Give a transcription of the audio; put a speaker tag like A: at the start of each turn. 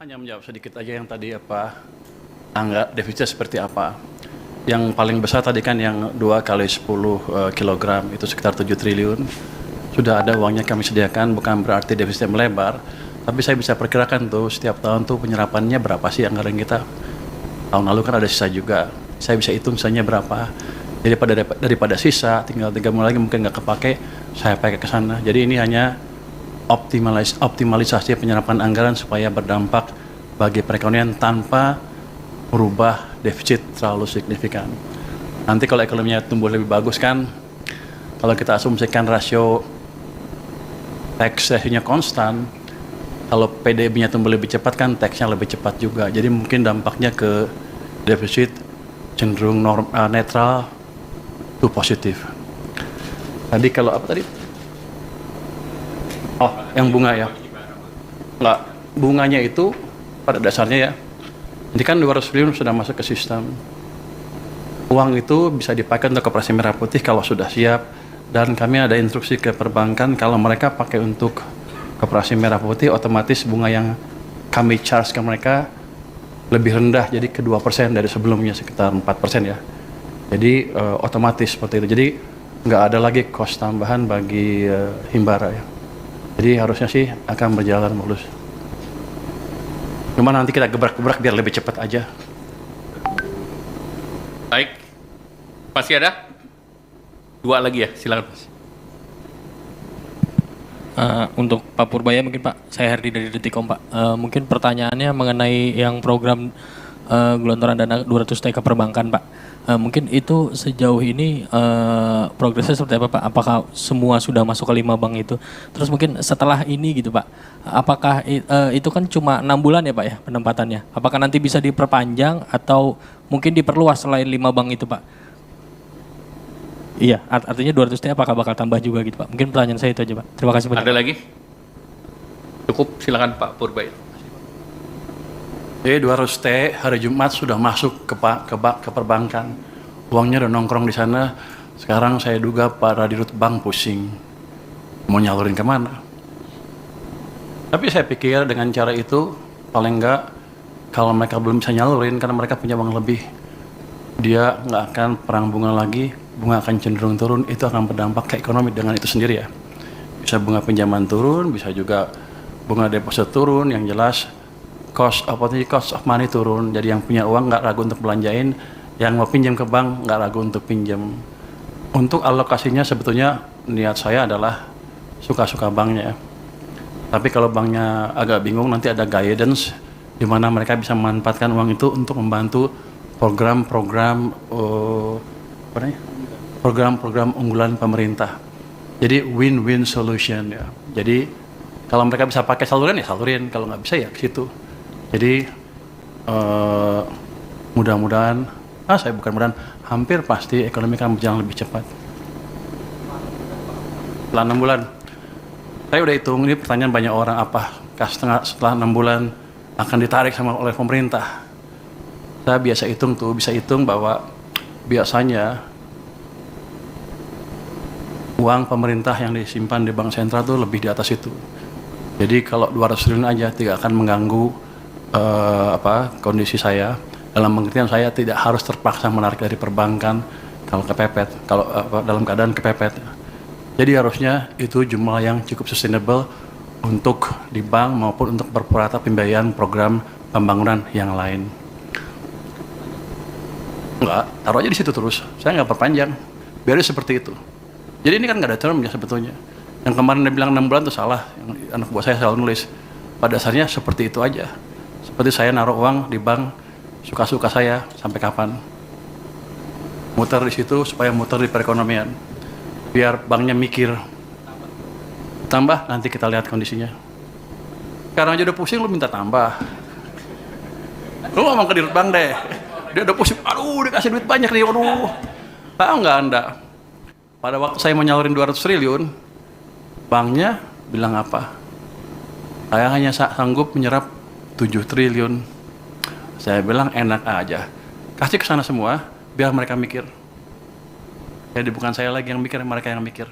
A: hanya menjawab sedikit aja yang tadi apa, angka defisitnya seperti apa. Yang paling besar tadi kan yang 2 kali 10 kilogram itu sekitar 7 triliun. Sudah ada uangnya kami sediakan, bukan berarti defisitnya melebar. Tapi saya bisa perkirakan tuh setiap tahun tuh penyerapannya berapa sih anggaran kita. Tahun lalu kan ada sisa juga. Saya bisa hitung sisanya berapa. Jadi daripada sisa, tinggal 3 bulan lagi mungkin nggak kepake, saya pakai ke sana. Jadi ini hanya optimalisasi penyerapan anggaran supaya berdampak bagi perekonomian tanpa merubah defisit terlalu signifikan. Nanti kalau ekonominya tumbuh lebih bagus kan, kalau kita asumsikan rasio tax ratio-nya konstan, kalau PDB-nya tumbuh lebih cepat kan tax-nya lebih cepat juga. Jadi mungkin dampaknya ke defisit cenderung netral to positif. Tadi kalau apa tadi? Oh, yang bunga ya. Enggak, bunganya itu pada dasarnya ya. Jadi kan 200 triliun sudah masuk ke sistem. Uang itu bisa dipakai untuk Koperasi Merah Putih kalau sudah siap. Dan kami ada instruksi ke perbankan kalau mereka pakai untuk Koperasi Merah Putih, otomatis bunga yang kami charge ke mereka lebih rendah, jadi ke 2% dari sebelumnya sekitar 4% ya. Jadi otomatis seperti itu. Jadi nggak ada lagi cost tambahan bagi Himbara ya. Jadi harusnya sih akan berjalan mulus. Cuma nanti kita gebrak-gebrak biar lebih cepat aja.
B: Baik, masih ada? 2 lagi ya, silakan Mas.
C: Untuk Pak Purbaya mungkin Pak, saya Herdi dari Detikom Pak. Mungkin pertanyaannya mengenai yang program gelontoran dana 200 TK perbankan Pak. Mungkin itu sejauh ini progresnya seperti apa Pak? Apakah semua sudah masuk ke 5 bank itu? Terus mungkin setelah ini gitu Pak, apakah itu kan cuma 6 bulan ya Pak ya penempatannya? Apakah nanti bisa diperpanjang atau mungkin diperluas selain 5 bank itu Pak? Iya, artinya 200 T apakah bakal tambah juga gitu Pak? Mungkin pertanyaan saya itu aja Pak. Terima kasih banyak.
B: Ada lagi? Cukup, silakan Pak Purbaya.
A: Jadi 200T hari Jumat sudah masuk ke perbankan. Uangnya udah nongkrong di sana. Sekarang saya duga para dirut bank pusing. Mau nyalurin kemana? Tapi saya pikir dengan cara itu, paling enggak, kalau mereka belum bisa nyalurin karena mereka punya uang lebih, dia nggak akan perang bunga lagi, bunga akan cenderung turun, itu akan berdampak ke ekonomi dengan itu sendiri ya. Bisa bunga pinjaman turun, bisa juga bunga deposit turun, yang jelas cost of money turun. Jadi yang punya uang nggak ragu untuk belanjain, yang mau pinjam ke bank nggak ragu untuk pinjam. Untuk alokasinya sebetulnya niat saya adalah suka-suka banknya. Tapi kalau banknya agak bingung, nanti ada guidance di mana mereka bisa memanfaatkan uang itu untuk membantu program-program unggulan pemerintah. Jadi win-win solution ya. Jadi kalau mereka bisa pakai saluran ya salurin, kalau nggak bisa ya ke situ. Jadi mudah-mudahan, hampir pasti ekonomi akan berjalan lebih cepat. Setelah 6 bulan, saya udah hitung, ini pertanyaan banyak orang, apakah setelah 6 bulan akan ditarik oleh pemerintah? Saya biasa bisa hitung bahwa biasanya uang pemerintah yang disimpan di bank sentral itu lebih di atas itu. Jadi kalau 200 triliun aja tidak akan mengganggu kondisi saya. Dalam pengertian saya tidak harus terpaksa menarik dari perbankan dalam keadaan kepepet. Jadi harusnya itu jumlah yang cukup sustainable untuk di bank maupun untuk berpurata pembiayaan program pembangunan yang lain. Enggak, taruh aja di situ terus. Saya nggak perpanjang. Biar seperti itu. Jadi ini kan nggak ada termnya sebetulnya. Yang kemarin dia bilang 6 bulan itu salah. Yang anak buah saya selalu nulis. Pada dasarnya seperti itu aja. Seperti saya naruh uang di bank suka-suka saya sampai kapan. Muter di situ supaya muter di perekonomian. Biar banknya mikir. Tambah nanti kita lihat kondisinya. Sekarang aja udah pusing lu minta tambah. Lu ngomong ke dirut bank deh. Dia udah pusing, aduh dikasih duit banyak nih, waduh. Tahu nggak Anda? Pada waktu saya menyalurin 200 triliun, banknya bilang apa? Saya hanya sanggup menyerap 7 triliun. Saya bilang enak aja. Kasih ke sana semua, biar mereka mikir. Jadi bukan saya lagi yang mikir, mereka yang mikir.